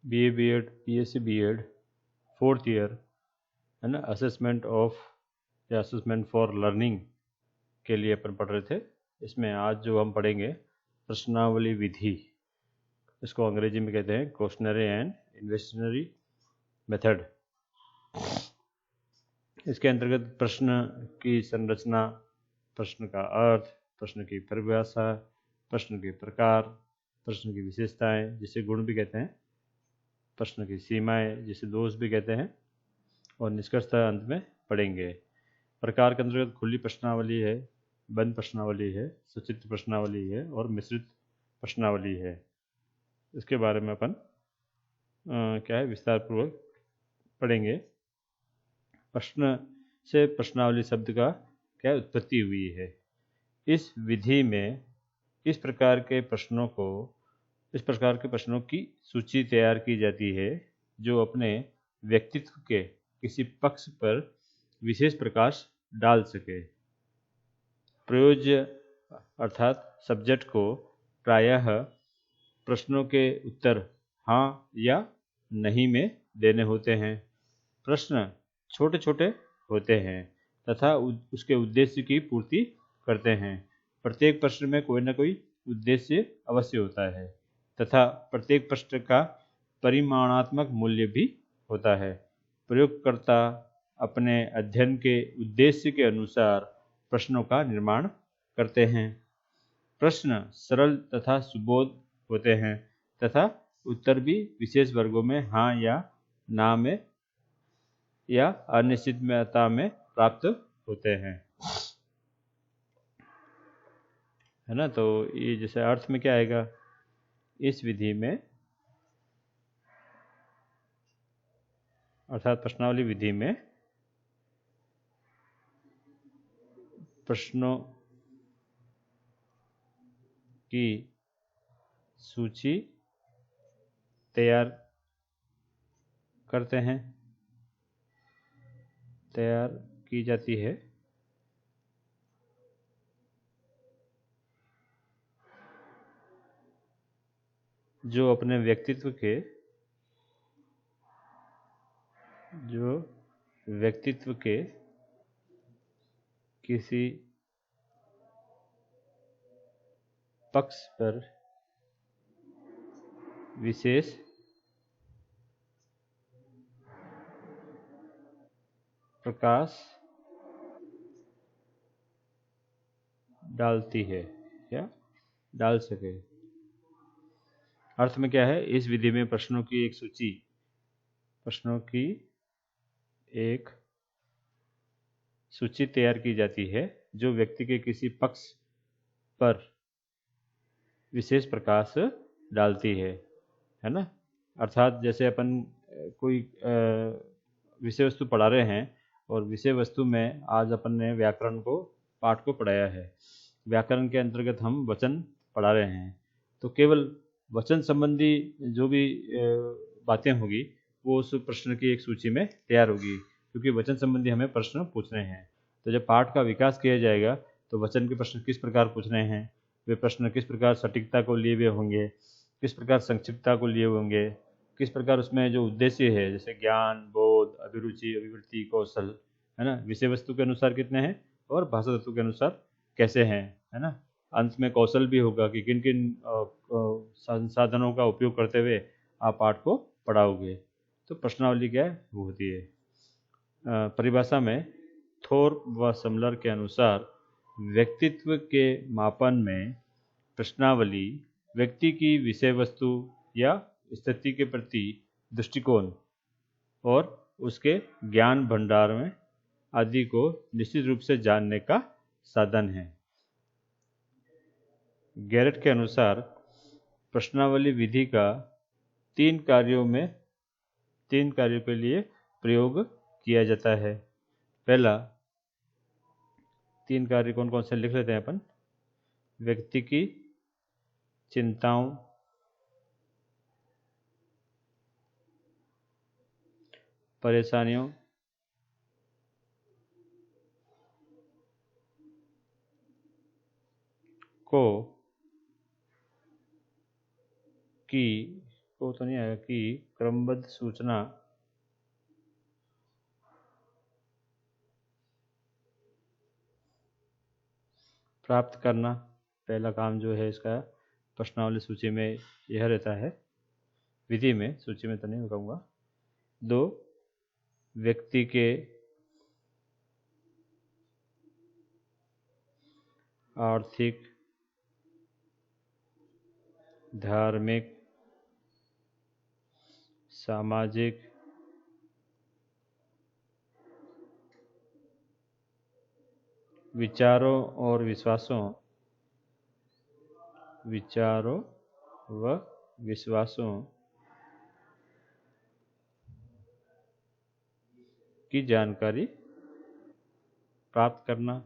BA BEd BSc BEd 4th year है ना, assessment of या असेसमेंट फॉर लर्निंग के लिए अपन पढ़ रहे थे। इसमें आज जो हम पढ़ेंगे प्रश्नावली विधि, इसको अंग्रेजी में कहते हैं क्वेश्चनरी एंड इन्वेस्टिगेटरी मेथड। इसके अंतर्गत प्रश्न की संरचना, प्रश्न का अर्थ, प्रश्न की परिभाषा, प्रश्न के प्रकार, प्रश्न की विशेषताएं जिसे गुण भी कहते हैं, प्रश्न की सीमाएं जिसे दोष भी कहते हैं, और निष्कर्षतः अंत में पढ़ेंगे। प्रकार के अंतर्गत खुली प्रश्नावली है, बंद प्रश्नावली है, सचित्र प्रश्नावली है और मिश्रित प्रश्नावली है। इसके बारे में अपन क्या है विस्तार पूर्वक पढ़ेंगे। प्रश्न से प्रश्नावली शब्द का क्या उत्पत्ति हुई है। इस विधि में इस प्रकार के प्रश्नों की सूची तैयार की जाती है जो अपने व्यक्तित्व के किसी पक्ष पर विशेष प्रकाश डाल सके। प्रयोज्य अर्थात सब्जेक्ट को प्रायः प्रश्नों के उत्तर हाँ या नहीं में देने होते हैं। प्रश्न छोटे छोटे होते हैं तथा उसके उद्देश्य की पूर्ति करते हैं। प्रत्येक प्रश्न में कोई न कोई उद्देश्य अवश्य होता है तथा प्रत्येक प्रश्न का परिमाणात्मक मूल्य भी होता है। प्रयोगकर्ता अपने अध्ययन के उद्देश्य के अनुसार प्रश्नों का निर्माण करते हैं। प्रश्न सरल तथा सुबोध होते हैं तथा उत्तर भी विशेष वर्गों में हाँ या ना में या अनिश्चितता में प्राप्त होते हैं, है ना। तो ये जैसे अर्थ में क्या आएगा, इस विधि में अर्थात प्रश्नावली विधि में प्रश्नों की सूची तैयार की जाती है जो अपने व्यक्तित्व के किसी पक्ष पर विशेष प्रकाश डालती है या डाल सके। अर्थ में क्या है, इस विधि में प्रश्नों की एक सूची तैयार की जाती है जो व्यक्ति के किसी पक्ष पर विशेष प्रकाश डालती है ना। अर्थात जैसे अपन कोई विषय वस्तु पढ़ा रहे हैं और विषय वस्तु में आज अपन ने व्याकरण को पाठ को पढ़ाया है। व्याकरण के अंतर्गत हम वचन पढ़ा रहे हैं, तो केवल वचन संबंधी जो भी बातें होगी वो उस प्रश्न की एक सूची में तैयार होगी, क्योंकि वचन संबंधी हमें प्रश्न पूछने हैं। तो जब पाठ का विकास किया जाएगा तो वचन के प्रश्न किस प्रकार पूछने हैं, वे प्रश्न किस प्रकार सटीकता को लिए हुए होंगे, किस प्रकार संक्षिप्तता को लिए होंगे, किस प्रकार उसमें जो उद्देश्य है जैसे ज्ञान, बोध, अभिरुचि, अभिवृत्ति, कौशल, है ना, विषय वस्तु के अनुसार कितने हैं और भाषा तत्व के अनुसार कैसे हैं, है ना। अंत में कौशल भी होगा कि किन किन संसाधनों का उपयोग करते हुए आप पाठ को पढ़ाओगे। तो प्रश्नावली क्या है वो होती है। परिभाषा में थोर व समलर के अनुसार व्यक्तित्व के मापन में प्रश्नावली व्यक्ति की विषय वस्तु या स्थिति के प्रति दृष्टिकोण और उसके ज्ञान भंडार में आदि को निश्चित रूप से जानने का साधन है। गैरेट के अनुसार प्रश्नावली विधि का तीन कार्यों के लिए प्रयोग किया जाता है। पहला, तीन कार्य कौन कौन से लिख लेते हैं अपन। व्यक्ति की चिंताओं, परेशानियों इसको तो नहीं आएगा कि क्रमबद्ध सूचना प्राप्त करना पहला काम जो है इसका प्रश्नावली सूची में यह रहता है, विधि में, सूची में तो नहीं कहूँगा। 2, व्यक्ति के आर्थिक, धार्मिक, सामाजिक, विचारों व विश्वासों की जानकारी प्राप्त करना।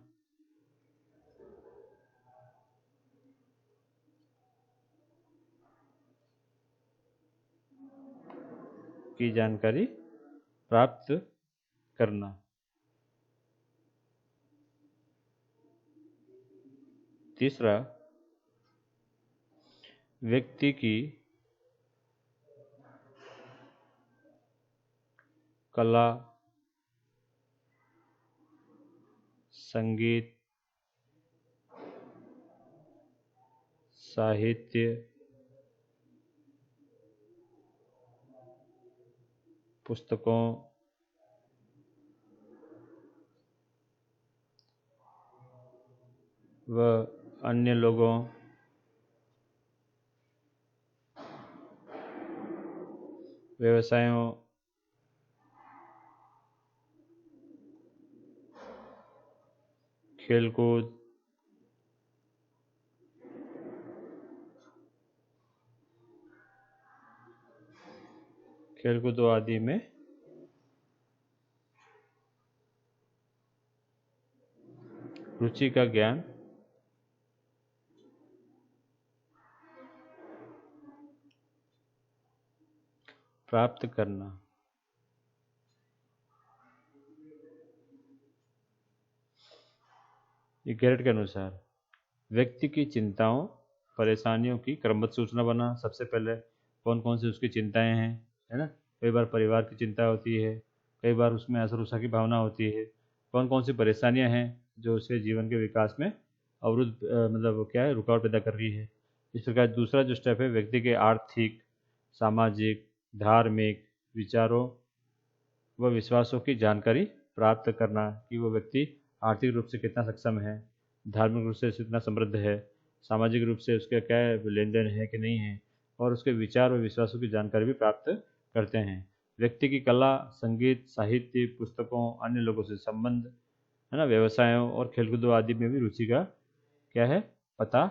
की जानकारी प्राप्त करना। तीसरा, व्यक्ति की कला, संगीत, साहित्य, पुस्तकों, व अन्य लोगों, व्यवसायों, खेलकूद, आदि में रुचि का ज्ञान प्राप्त करना। ये गैरेट के अनुसार व्यक्ति की चिंताओं, परेशानियों की क्रमबद्ध सूचना बना। सबसे पहले कौन कौन सी उसकी चिंताएं हैं, है ना। कई बार परिवार की चिंता होती है, कई बार उसमें असुरक्षा की भावना होती है। कौन कौन सी परेशानियां हैं जो उसके जीवन के विकास में अवरुद्ध मतलब क्या है, रुकावट पैदा कर रही है। इस प्रकार दूसरा जो स्टेप है, व्यक्ति के आर्थिक, सामाजिक, धार्मिक, विचारों व विश्वासों की जानकारी प्राप्त करना कि वो व्यक्ति आर्थिक रूप से कितना सक्षम है, धार्मिक रूप से कितना समृद्ध है, सामाजिक रूप से उसका क्या लेन देन है कि नहीं है, और उसके विचार और विश्वासों की जानकारी भी प्राप्त करते हैं। व्यक्ति की कला, संगीत, साहित्य, पुस्तकों, अन्य लोगों से संबंध, है ना, व्यवसायों और खेलकूद आदि में भी रुचि का क्या है, पता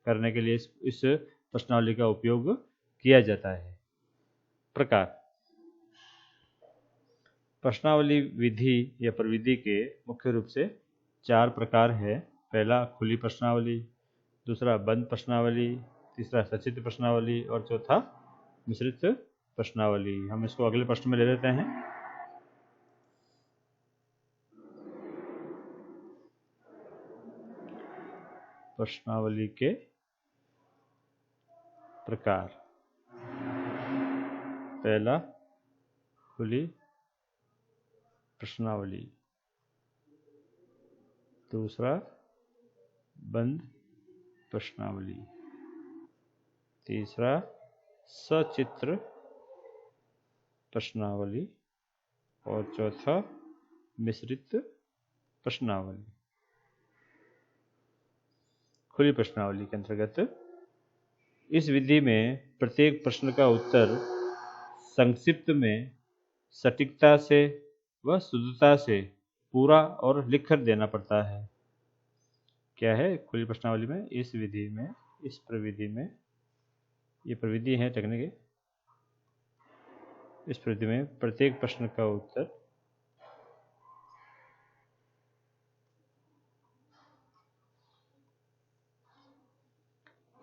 करने के लिए इस प्रश्नावली का उपयोग किया जाता है। प्रकार, प्रश्नावली विधि या प्रविधि के मुख्य रूप से 4 प्रकार है। पहला खुली प्रश्नावली, दूसरा बंद प्रश्नावली, तीसरा सचित्र प्रश्नावली और चौथा मिश्रित प्रश्नावली। हम इसको अगले प्रश्न में ले लेते हैं। प्रश्नावली के प्रकार, पहला खुली प्रश्नावली, दूसरा बंद प्रश्नावली, तीसरा सचित्र प्रश्नावली और चौथा मिश्रित प्रश्नावली। खुली प्रश्नावली के अंतर्गत इस विधि में प्रत्येक प्रश्न का उत्तर संक्षिप्त में, सटीकता से व शुद्धता से पूरा और लिखकर देना पड़ता है। क्या है खुली प्रश्नावली में, इस विधि में, इस प्रविधि में, ये प्रविधि है टेक्निक, इस प्रविधि में प्रत्येक प्रश्न का उत्तर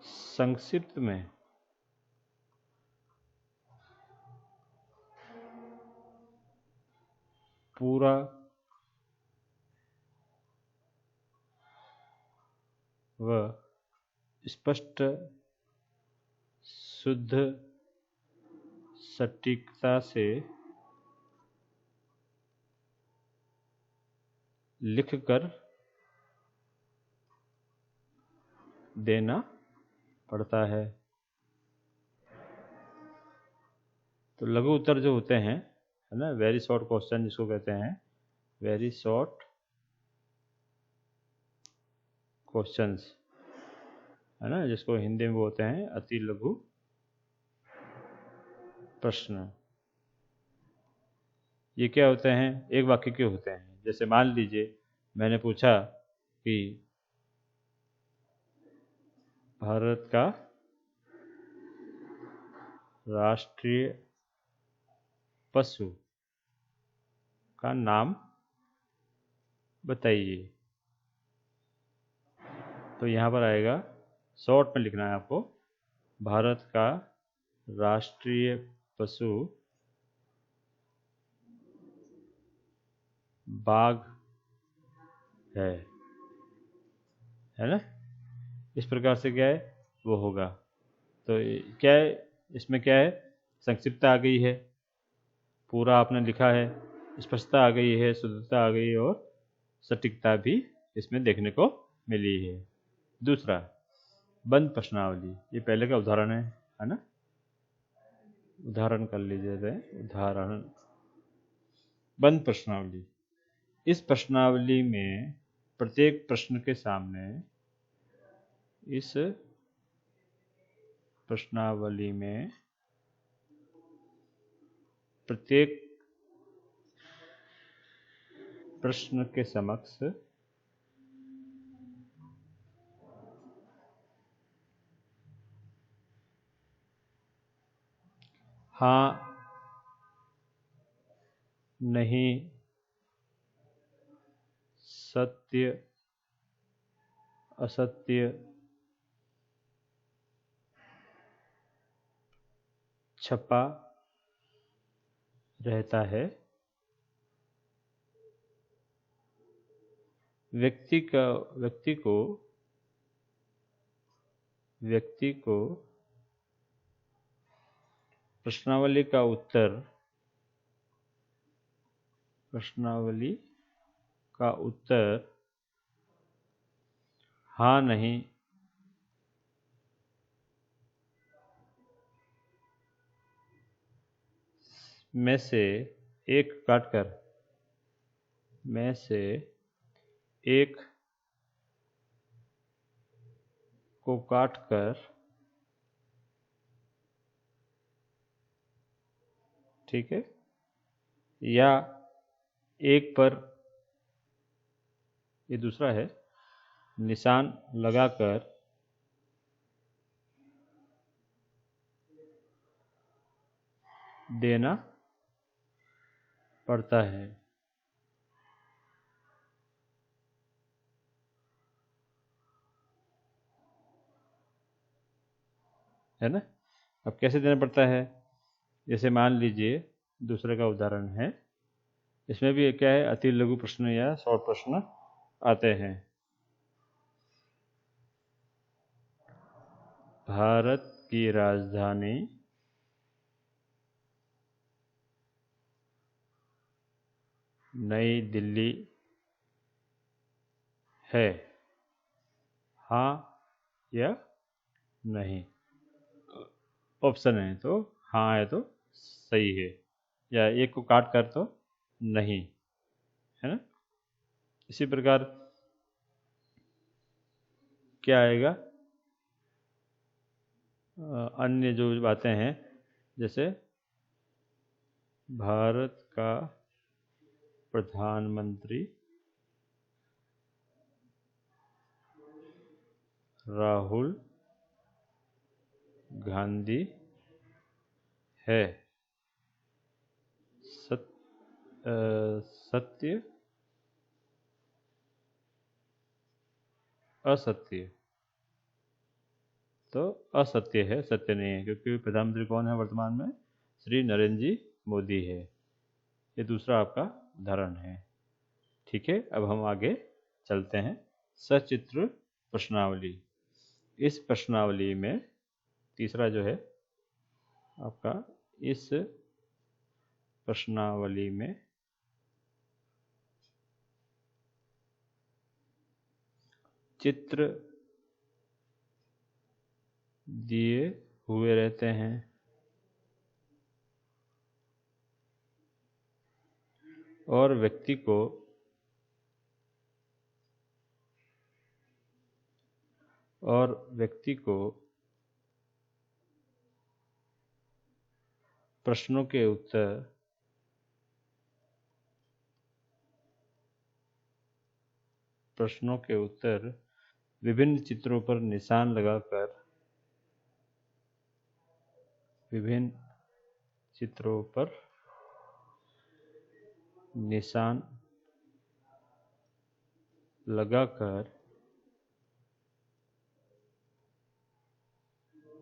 संक्षिप्त में, पूरा व स्पष्ट, शुद्ध सटीकता से लिखकर देना पड़ता है। तो लघु उत्तर जो होते हैं, है ना, वेरी शॉर्ट क्वेश्चन जिसको कहते हैं, वेरी शॉर्ट क्वेश्चंस, है ना, जिसको हिंदी में बोलते हैं अति लघु प्रश्न। ये क्या होते हैं? एक वाक्य के होते हैं। जैसे मान लीजिए मैंने पूछा कि भारत का राष्ट्रीय पशु का नाम बताइए। तो यहाँ पर आएगा, शॉर्ट में लिखना है आपको, भारत का राष्ट्रीय पशु बाघ है ना। इस प्रकार से क्या है वो होगा। तो क्या है इसमें, क्या है, संक्षिप्तता आ गई है, पूरा आपने लिखा है, स्पष्टता आ गई है, शुद्धता आ गई है और सटीकता भी इसमें देखने को मिली है। दूसरा, बंद प्रश्नावली। ये पहले का उदाहरण है ना। उदाहरण कर लीजिए, उदाहरण बंद प्रश्नावली। इस प्रश्नावली में प्रत्येक प्रश्न के सामने, इस प्रश्नावली में प्रत्येक प्रश्न के समक्ष हाँ, नहीं, सत्य, असत्य, छपा रहता है। व्यक्ति को प्रश्नावली का उत्तर हाँ, नहीं, में से एक को काटकर, ठीक है, या एक पर, ये दूसरा है, निशान लगाकर देना पड़ता है ना। अब कैसे देना पड़ता है? जैसे मान लीजिए दूसरे का उदाहरण है, इसमें भी क्या है, अति लघु प्रश्न या शॉर्ट प्रश्न आते हैं। भारत की राजधानी नई दिल्ली है, हाँ या नहीं। ऑप्शन है तो हाँ है तो सही है, या एक को काट कर तो नहीं, है ना। इसी प्रकार क्या आएगा, अन्य जो बातें हैं, जैसे भारत का प्रधानमंत्री राहुल गांधी है, सत्य, असत्य। तो असत्य है, सत्य नहीं है, क्योंकि प्रधानमंत्री कौन है वर्तमान में? श्री नरेंद्र जी मोदी है। ये दूसरा आपका उदाहरण है। ठीक है, अब हम आगे चलते हैं। सचित्र प्रश्नावली। इस प्रश्नावली में तीसरा जो है आपका, इस प्रश्नावली में चित्र दिए हुए रहते हैं और व्यक्ति को प्रश्नों के उत्तर विभिन्न चित्रों पर निशान लगाकर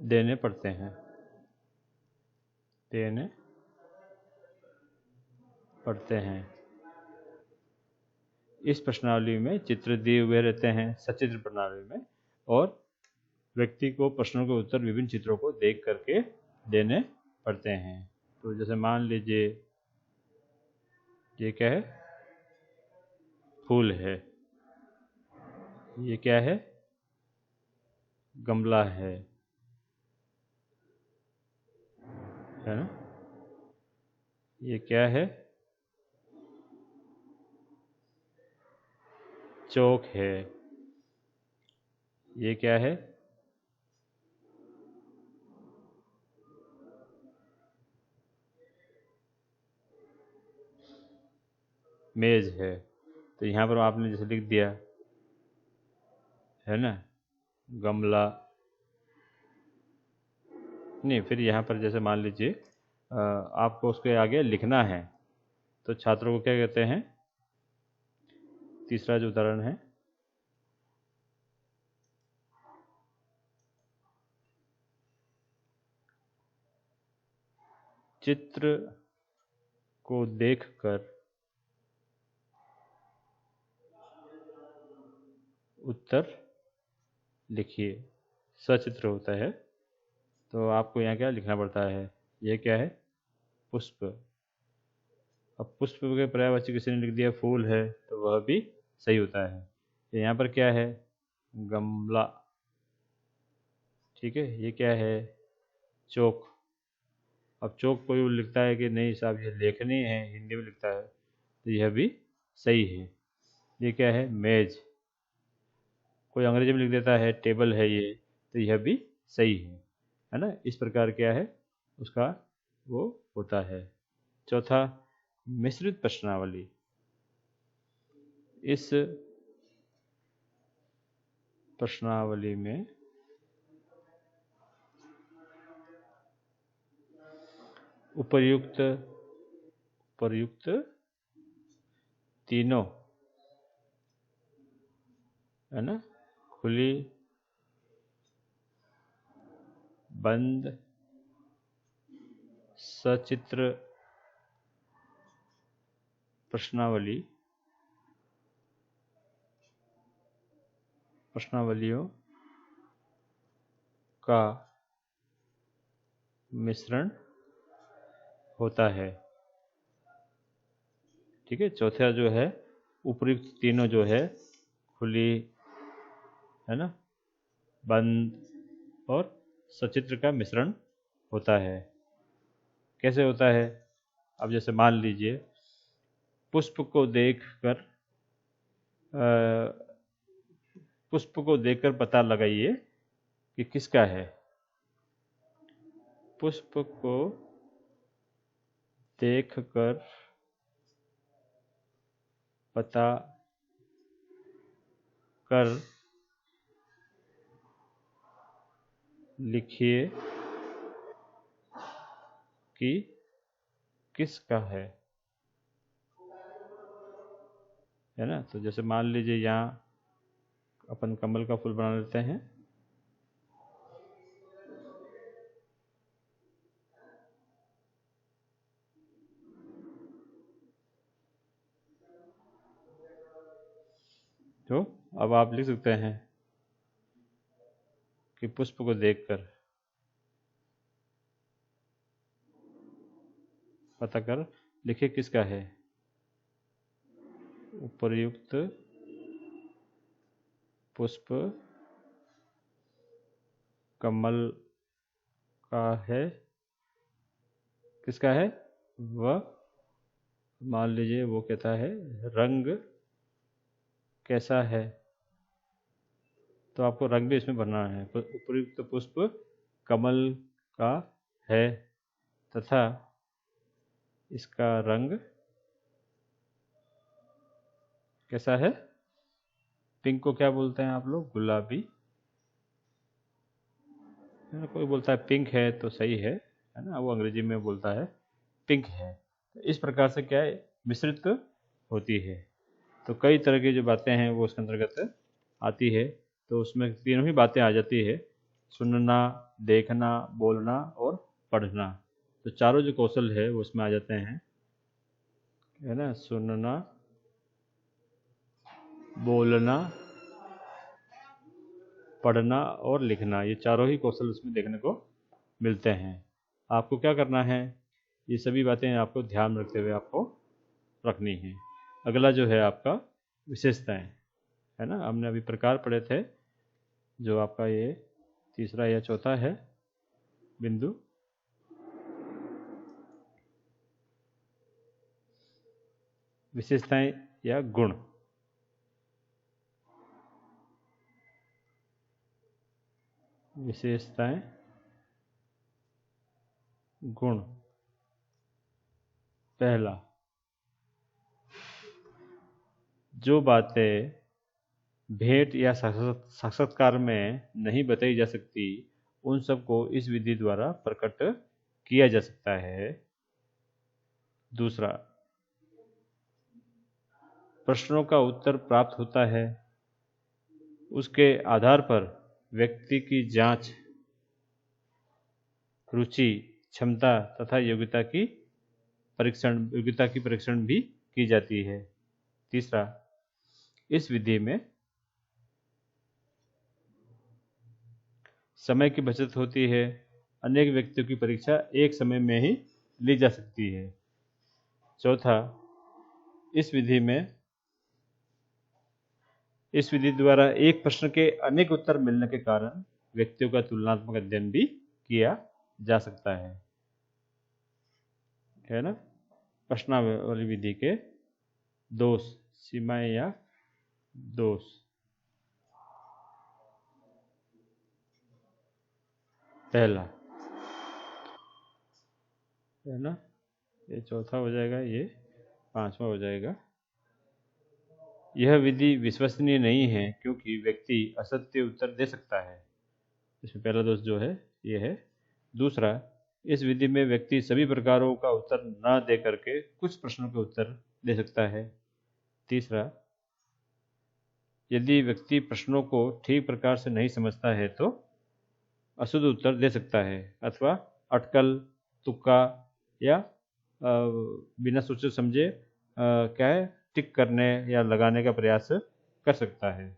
देने पड़ते हैं। इस प्रश्नावली में चित्र दिए हुए रहते हैं, सचित्र प्रणाली में, और व्यक्ति को प्रश्नों के उत्तर विभिन्न चित्रों को देख करके देने पड़ते हैं। तो जैसे मान लीजिए ये क्या है, फूल है, ये क्या है, गमला है ना, ये क्या है, चौक है, ये क्या है, मेज है। तो यहाँ पर आपने जैसे लिख दिया है ना, गमला, नहीं, फिर यहाँ पर जैसे मान लीजिए आपको उसके आगे लिखना है, तो छात्रों को क्या कहते हैं, तीसरा जो उदाहरण है, चित्र को देखकर उत्तर लिखिए। सचित्र होता है, तो आपको यहाँ क्या लिखना पड़ता है, ये क्या है, पुष्प। अब पुष्प के पर्यायवाची किसी ने लिख दिया फूल है, तो वह भी सही होता है। यहाँ पर क्या है, गमला, ठीक है, ये क्या है, चौक। अब चौक कोई लिखता है कि नहीं साहब ये लेखनी है, हिंदी में लिखता है, तो यह भी सही है। ये क्या है, मेज, कोई अंग्रेजी में लिख देता है टेबल है ये, तो यह भी सही है ना। इस प्रकार क्या है उसका वो होता है। चौथा, मिश्रित प्रश्नावली। इस प्रश्नावली में उपर्युक्त तीनों है ना, खुली, बंद, सचित्र प्रश्नावलियों का मिश्रण होता है। ठीक है, चौथा जो है उपर्युक्त तीनों जो है, खुली है ना, बंद और सचित्र का मिश्रण होता है। कैसे होता है, अब जैसे मान लीजिए पुष्प को देखकर पता लगाइए कि किसका है। पुष्प को देखकर पता कर लिखिए कि किसका है ना। तो जैसे मान लीजिए यहाँ अपन कमल का फूल बना लेते हैं, तो अब आप लिख सकते हैं कि पुष्प को देखकर पता कर लिखे किसका है? उपर्युक्त पुष्प कमल का है। किसका है? वह मान लीजिए वो कहता है रंग कैसा है, तो आपको रंग भी इसमें भरना है। उपर्युक्त पुष्प कमल का है तथा इसका रंग कैसा है? पिंक को क्या बोलते हैं आप लोग? गुलाबी। कोई बोलता है पिंक है तो सही है ना, वो अंग्रेजी में बोलता है पिंक है। तो इस प्रकार से क्या है, मिश्रित होती है। तो कई तरह की जो बातें हैं वो उसके अंतर्गत आती है। तो उसमें तीनों ही बातें आ जाती है, सुनना, देखना, बोलना और पढ़ना। तो चारों जो कौशल है वो उसमें आ जाते हैं, है ना। सुनना, बोलना, पढ़ना और लिखना, ये चारों ही कौशल उसमें देखने को मिलते हैं। आपको क्या करना है, ये सभी बातें आपको ध्यान रखते हुए आपको रखनी है। अगला जो है आपका विशेषताएं, है ना। हमने अभी प्रकार पढ़े थे, जो आपका ये तीसरा या चौथा है बिंदु। विशेषताएं या गुण। विशेषताएं, गुण। पहला, जो बातें भेंट या साक्षात्कार में नहीं बताई जा सकती, उन सब को इस विधि द्वारा प्रकट किया जा सकता है। दूसरा, प्रश्नों का उत्तर प्राप्त होता है, उसके आधार पर व्यक्ति की जांच, रुचि, क्षमता तथा योग्यता की परीक्षण भी की जाती है। तीसरा, इस विधि में समय की बचत होती है, अनेक व्यक्तियों की परीक्षा एक समय में ही ली जा सकती है। चौथा, इस विधि द्वारा एक प्रश्न के अनेक उत्तर मिलने के कारण व्यक्तियों का तुलनात्मक अध्ययन भी किया जा सकता है ना। प्रश्नावली विधि के दोष, सीमाएं या दोष। पहला, है ना, ये चौथा हो जाएगा, ये पांचवा हो जाएगा। यह विधि विश्वसनीय नहीं है क्योंकि व्यक्ति असत्य उत्तर दे सकता है। इसमें पहला दोष जो है ये है। दूसरा, इस विधि में व्यक्ति सभी प्रकारों का उत्तर न दे करके कुछ प्रश्नों के उत्तर दे सकता है। तीसरा, यदि व्यक्ति प्रश्नों को ठीक प्रकार से नहीं समझता है तो अशुद्ध उत्तर दे सकता है अथवा अटकल, तुक्का या बिना सोचे समझे क्या है, टिक करने या लगाने का प्रयास कर सकता है।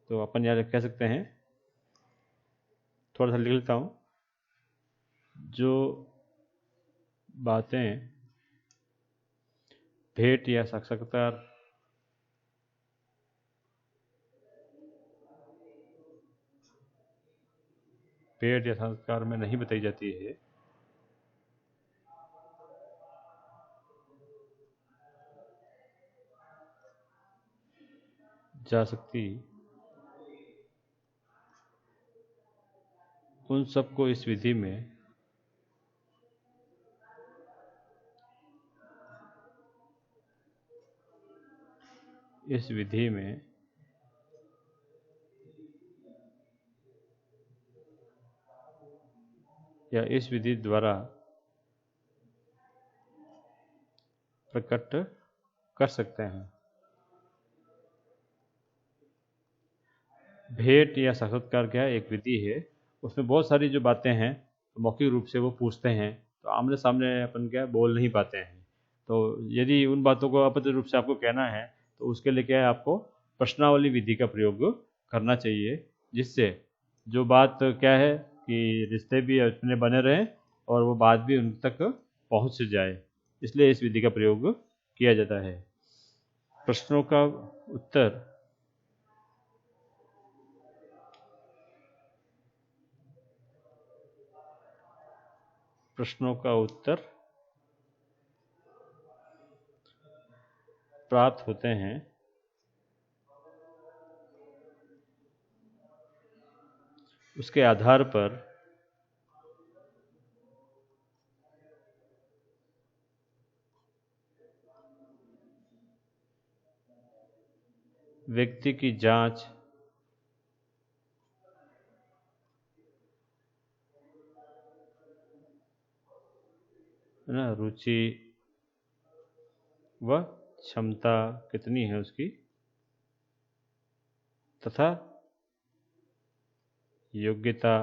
तो अपन यहाँ कह सकते हैं, थोड़ा सा लिख लेता हूँ, जो बातें भेंट या साक्षात्कार में नहीं बताई जाती है, जा सकती, उन सबको इस विधि में या इस विधि द्वारा प्रकट कर सकते हैं। भेंट या साक्षात्कार क्या है, एक विधि है, उसमें बहुत सारी जो बातें हैं मौखिक रूप से वो पूछते हैं, तो आमने सामने अपन क्या बोल नहीं पाते हैं। तो यदि उन बातों को अपने रूप से आपको कहना है तो उसके लिए क्या है, आपको प्रश्नावली विधि का प्रयोग करना चाहिए, जिससे जो बात क्या है कि रिश्ते भी अपने बने रहें और वो बात भी उन तक पहुंच जाए, इसलिए इस विधि का प्रयोग किया जाता है। प्रश्नों का उत्तर प्राप्त होते हैं उसके आधार पर व्यक्ति की जांच ना, रुचि व क्षमता कितनी है उसकी, तथा योग्यता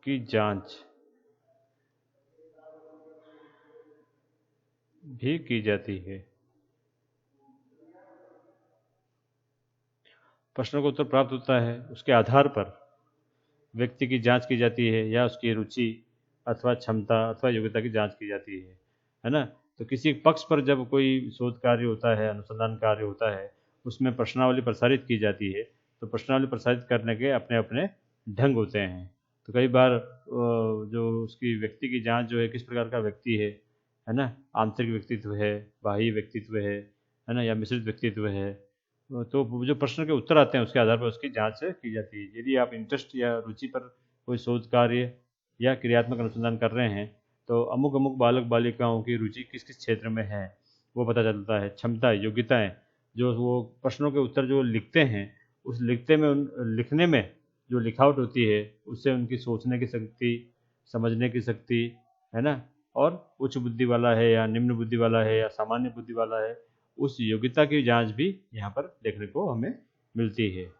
की जांच भी की जाती है। प्रश्नों का उत्तर प्राप्त होता है उसके आधार पर व्यक्ति की जांच की जाती है, या उसकी रुचि अथवा क्षमता अथवा योग्यता की जांच की जाती है ना। तो किसी पक्ष पर जब कोई शोध कार्य होता है, अनुसंधान कार्य होता है, उसमें प्रश्नावली प्रसारित की जाती है, तो प्रश्नावली प्रसारित करने के अपने अपने ढंग होते हैं। तो कई बार जो उसकी व्यक्ति की जांच जो है, किस प्रकार का व्यक्ति है ना, आंतरिक व्यक्तित्व है, बाह्य व्यक्तित्व है ना, या मिश्रित व्यक्तित्व है, तो जो प्रश्न के उत्तर आते हैं उसके आधार पर उसकी जांच की जाती है। यदि आप इंटरेस्ट या रुचि पर कोई शोध कार्य या क्रियात्मक अनुसंधान कर रहे हैं, तो अमुक अमुक बालक बालिकाओं की रुचि किस किस क्षेत्र में है वो पता चलता है। क्षमता, योग्यताएं, जो वो प्रश्नों के उत्तर जो लिखते हैं, उस लिखने में जो लिखावट होती है, उससे उनकी सोचने की शक्ति, समझने की शक्ति, है ना, और उच्च बुद्धि वाला है या निम्न बुद्धि वाला है या सामान्य बुद्धि वाला है, उस योग्यता की जांच भी यहाँ पर देखने को हमें मिलती है।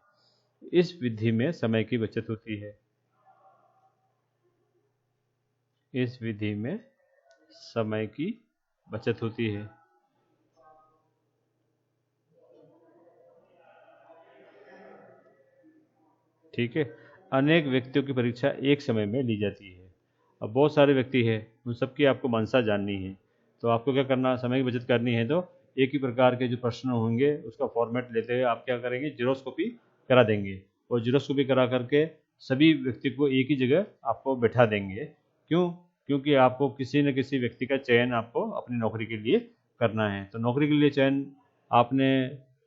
इस विधि में समय की बचत होती है। इस विधि में समय की बचत होती है। ठीक है। अनेक व्यक्तियों की परीक्षा एक समय में ली जाती है। अब बहुत सारे व्यक्ति हैं, उन सबकी आपको मंशा जाननी है, तो आपको क्या करना, समय की बचत करनी है, तो एक ही प्रकार के जो प्रश्न होंगे उसका फॉर्मेट लेते हुए आप क्या करेंगे, जीरोस कॉपी करा देंगे, और जीरोस कॉपी करा करके सभी व्यक्ति को एक ही जगह आपको बैठा देंगे। क्यों? क्योंकि आपको किसी न किसी व्यक्ति का चयन आपको अपनी नौकरी के लिए करना है। तो नौकरी के लिए चयन आपने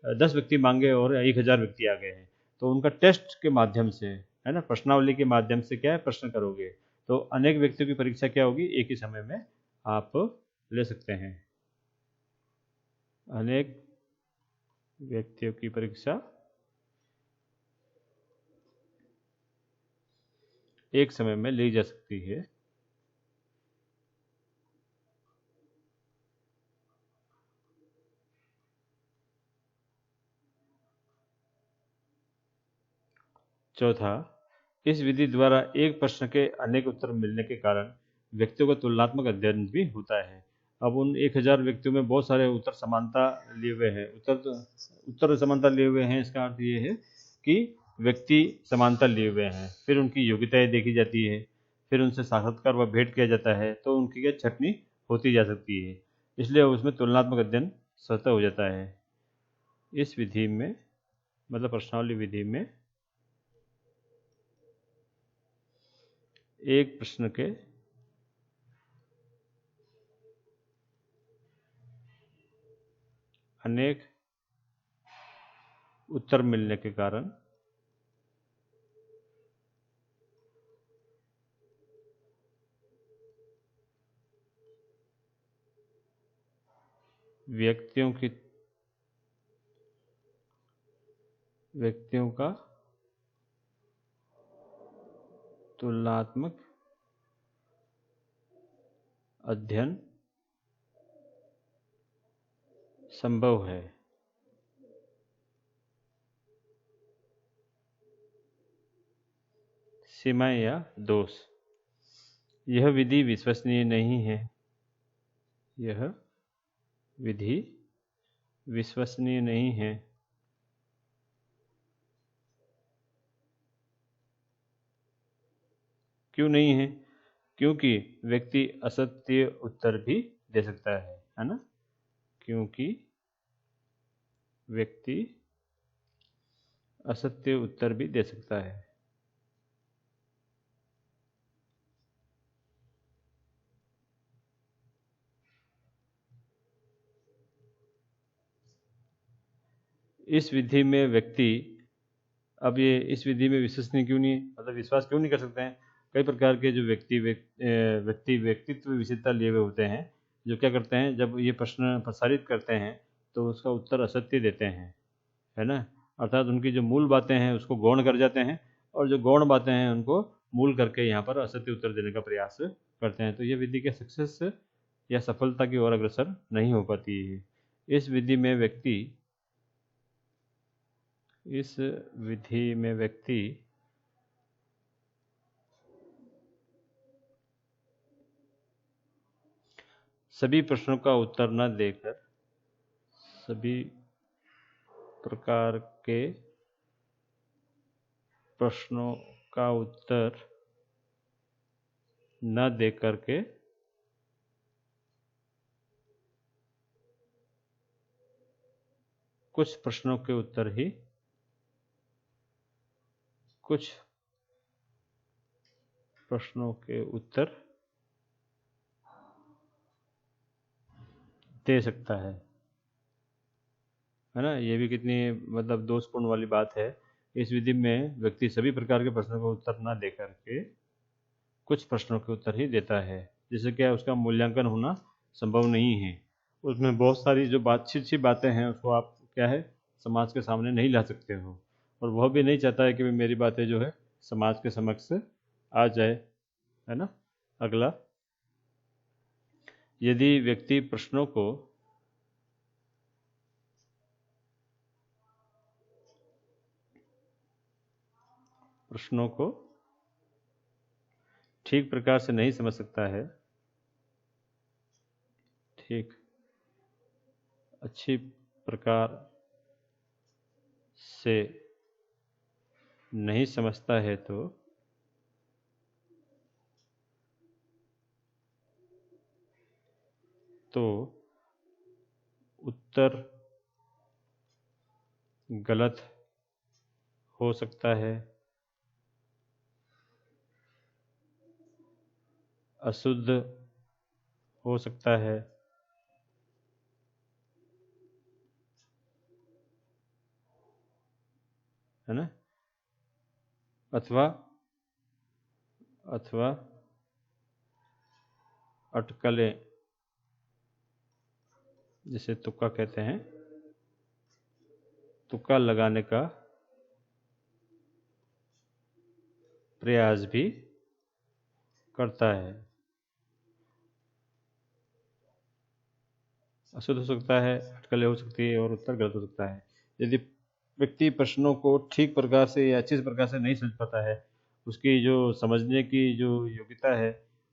10 व्यक्ति मांगे और 1000 व्यक्ति आ गए हैं, तो उनका टेस्ट के माध्यम से, है ना, प्रश्नावली के माध्यम से क्या है, प्रश्न करोगे, तो अनेक व्यक्तियों की परीक्षा क्या होगी, एक ही समय में आप ले सकते हैं। अनेक व्यक्तियों की परीक्षा एक समय में ली जा सकती है। चौथा, इस विधि द्वारा एक प्रश्न के अनेक उत्तर मिलने के कारण व्यक्तियों का तुलनात्मक अध्ययन भी होता है। अब उन 1000 व्यक्तियों में बहुत सारे उत्तर समानता लिए हुए हैं, उत्तर समानता लिए हुए हैं, इसका अर्थ ये है कि व्यक्ति समानता लिए हुए हैं, फिर उनकी योग्यताएं देखी जाती है, फिर उनसे साक्षात्कार व भेंट किया जाता है, तो उनकी क्या छटनी होती जा सकती है, इसलिए उसमें तुलनात्मक अध्ययन स्वतः हो जाता है। इस विधि में, मतलब प्रश्नावली विधि में, एक प्रश्न के अनेक उत्तर मिलने के कारण व्यक्तियों का तुलनात्मक अध्ययन संभव है। सीमाएं या दोष, यह विधि विश्वसनीय नहीं है। यह विधि विश्वसनीय नहीं है। क्यों नहीं है? क्योंकि व्यक्ति असत्य उत्तर भी दे सकता है ना। क्योंकि व्यक्ति असत्य उत्तर भी दे सकता है। इस विधि में व्यक्ति, अब ये इस विधि में विश्वसनीय क्यों नहीं, मतलब विश्वास क्यों नहीं कर सकते हैं? कई प्रकार के जो व्यक्तित्व विशेषता लिए हुए होते हैं, जो क्या करते हैं, जब ये प्रश्न प्रसारित करते हैं तो उसका उत्तर असत्य देते हैं, है ना। अर्थात उनकी जो मूल बातें हैं उसको गौण कर जाते हैं, और जो गौण बातें हैं उनको मूल करके यहाँ पर असत्य उत्तर देने का प्रयास करते हैं। तो ये विधि के सक्सेस या सफलता की ओर अग्रसर नहीं हो पाती है। इस विधि में व्यक्ति सभी प्रश्नों का उत्तर न देकर, सभी प्रकार के प्रश्नों का उत्तर न दे करके कुछ प्रश्नों के उत्तर दे सकता है ना। ये भी कितनी मतलब दोषपूर्ण वाली बात है। इस विधि में व्यक्ति सभी प्रकार के प्रश्नों का उत्तर न दे करके कुछ प्रश्नों के उत्तर ही देता है, जिससे क्या उसका मूल्यांकन होना संभव नहीं है। उसमें बहुत सारी जो अच्छी बातें हैं उसको आप क्या है, समाज के सामने नहीं ला सकते हो, और वह भी नहीं चाहता है कि मेरी बातें जो है समाज के समक्ष आ जाए, है ना। अगला, यदि व्यक्ति प्रश्नों को ठीक प्रकार से नहीं समझ सकता है, ठीक अच्छी प्रकार से नहीं समझता है, तो उत्तर गलत हो सकता है, अशुद्ध हो सकता है ना। अथवा अटकलें, जिसे तुक्का कहते हैं, तुक्का लगाने का प्रयास भी करता है। अशुद्ध हो सकता है, अटकलें हो सकती है, और उत्तर गलत हो सकता है। यदि व्यक्ति प्रश्नों को ठीक प्रकार से या अच्छे प्रकार से नहीं समझ पाता है, उसकी जो समझने की जो योग्यता है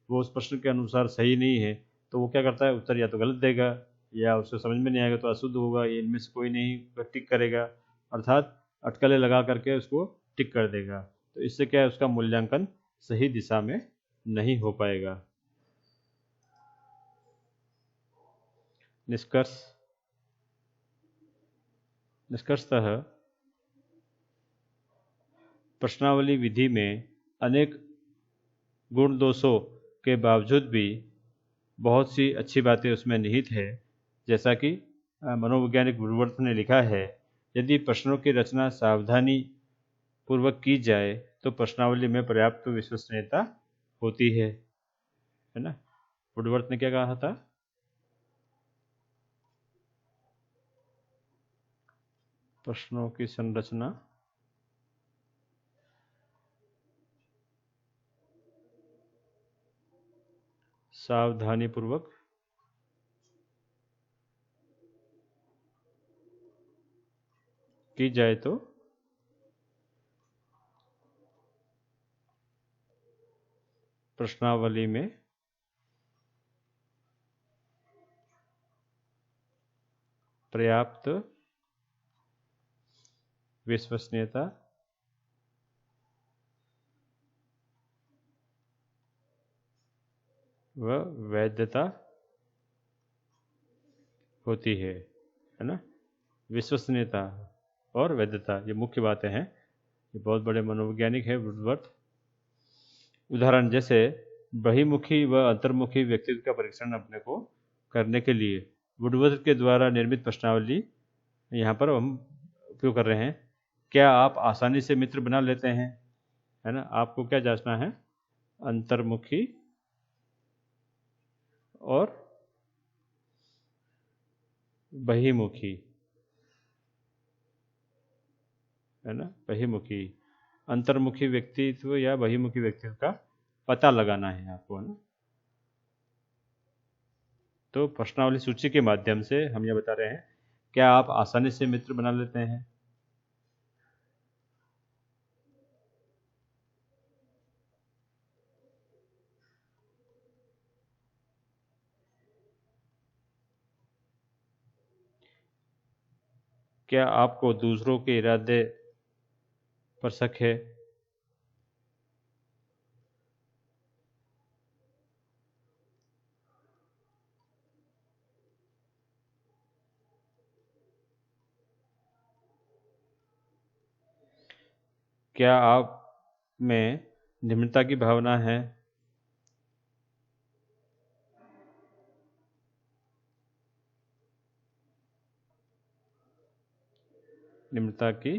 वो उस प्रश्न के अनुसार सही नहीं है, तो वो क्या करता है, उत्तर या तो गलत देगा, या उसको समझ में नहीं आएगा तो अशुद्ध होगा, ये इनमें से कोई नहीं टिक करेगा, अर्थात अटकलें लगा करके उसको टिक कर देगा। तो इससे क्या है, उसका मूल्यांकन सही दिशा में नहीं हो पाएगा। निष्कर्षतः प्रश्नावली विधि में अनेक गुण दोषों के बावजूद भी बहुत सी अच्छी बातें उसमें निहित है। जैसा कि मनोवैज्ञानिक वुडवर्थ ने लिखा है, यदि प्रश्नों की रचना सावधानी पूर्वक की जाए तो प्रश्नावली में पर्याप्त विश्वसनीयता होती है ना। वुडवर्थ ने क्या कहा था? प्रश्नों की संरचना सावधानी पूर्वक की जाए तो प्रश्नावली में पर्याप्त विश्वसनीयता व वैधता होती है ना। विश्वसनीयता और वैधता, ये मुख्य बातें हैं। ये बहुत बड़े मनोवैज्ञानिक है वुड्सवर्थ। उदाहरण जैसे बहिमुखी व अंतर्मुखी व्यक्तित्व का परीक्षण अपने को करने के लिए वुड्सवर्थ के द्वारा निर्मित प्रश्नावली यहाँ पर हम उपयोग कर रहे हैं। क्या आप आसानी से मित्र बना लेते हैं, है ना। आपको क्या जांचना है, अंतर्मुखी और बहिमुखी, है ना। बहिमुखी, अंतर्मुखी व्यक्तित्व या बहिमुखी व्यक्तित्व का पता लगाना है आपको, है ना। तो प्रश्नावली सूची के माध्यम से हम ये बता रहे हैं, क्या आप आसानी से मित्र बना लेते हैं। क्या आपको दूसरों के इरादे पर शक है। क्या आप में निम्रता की भावना है। निम्रता की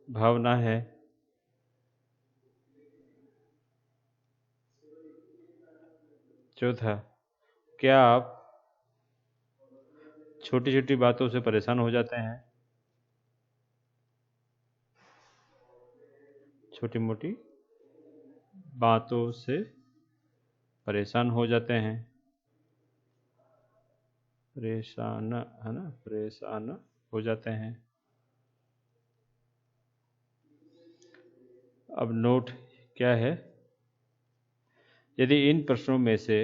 भावना है। चौथा, क्या आप छोटी छोटी बातों से परेशान हो जाते हैं। छोटी मोटी बातों से परेशान हो जाते हैं। परेशान, है ना, परेशान हो जाते हैं। अब नोट क्या है, यदि इन प्रश्नों में से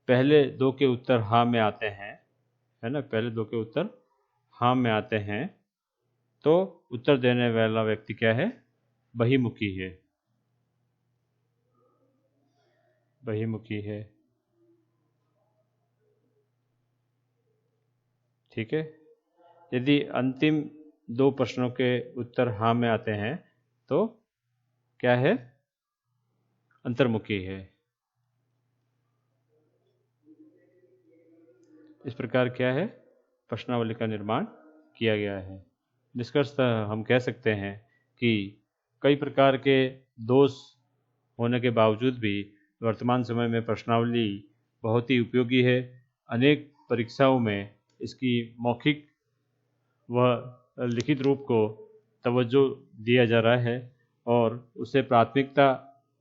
पहले दो के उत्तर हाँ में आते हैं, है ना, पहले दो के उत्तर हाँ में आते हैं, तो उत्तर देने वाला व्यक्ति क्या है, बहिमुखी है। बहिमुखी है, ठीक है। यदि अंतिम दो प्रश्नों के उत्तर हाँ में आते हैं तो क्या है, अंतर्मुखी है। इस प्रकार क्या है, प्रश्नावली का निर्माण किया गया है। निष्कर्षतः हम कह सकते हैं कि कई प्रकार के दोष होने के बावजूद भी वर्तमान समय में प्रश्नावली बहुत ही उपयोगी है। अनेक परीक्षाओं में इसकी मौखिक व लिखित रूप को तवज्जो दिया जा रहा है और उसे प्राथमिकता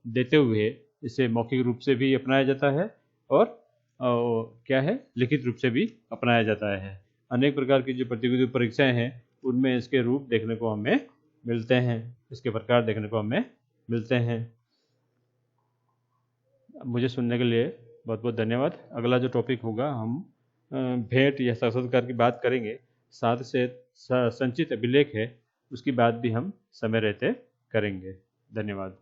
देते हुए इसे मौखिक रूप से भी अपनाया जाता है और क्या है, लिखित रूप से भी अपनाया जाता है। अनेक प्रकार की जो प्रतियोगिता परीक्षाएं हैं उनमें इसके रूप देखने को हमें मिलते हैं, इसके प्रकार देखने को हमें मिलते हैं। मुझे सुनने के लिए बहुत बहुत धन्यवाद। अगला जो टॉपिक होगा हम भेंट या साक्षात्कार की बात करेंगे, साथ से संचित अभिलेख है उसकी बात भी हम समय रहते करेंगे। धन्यवाद।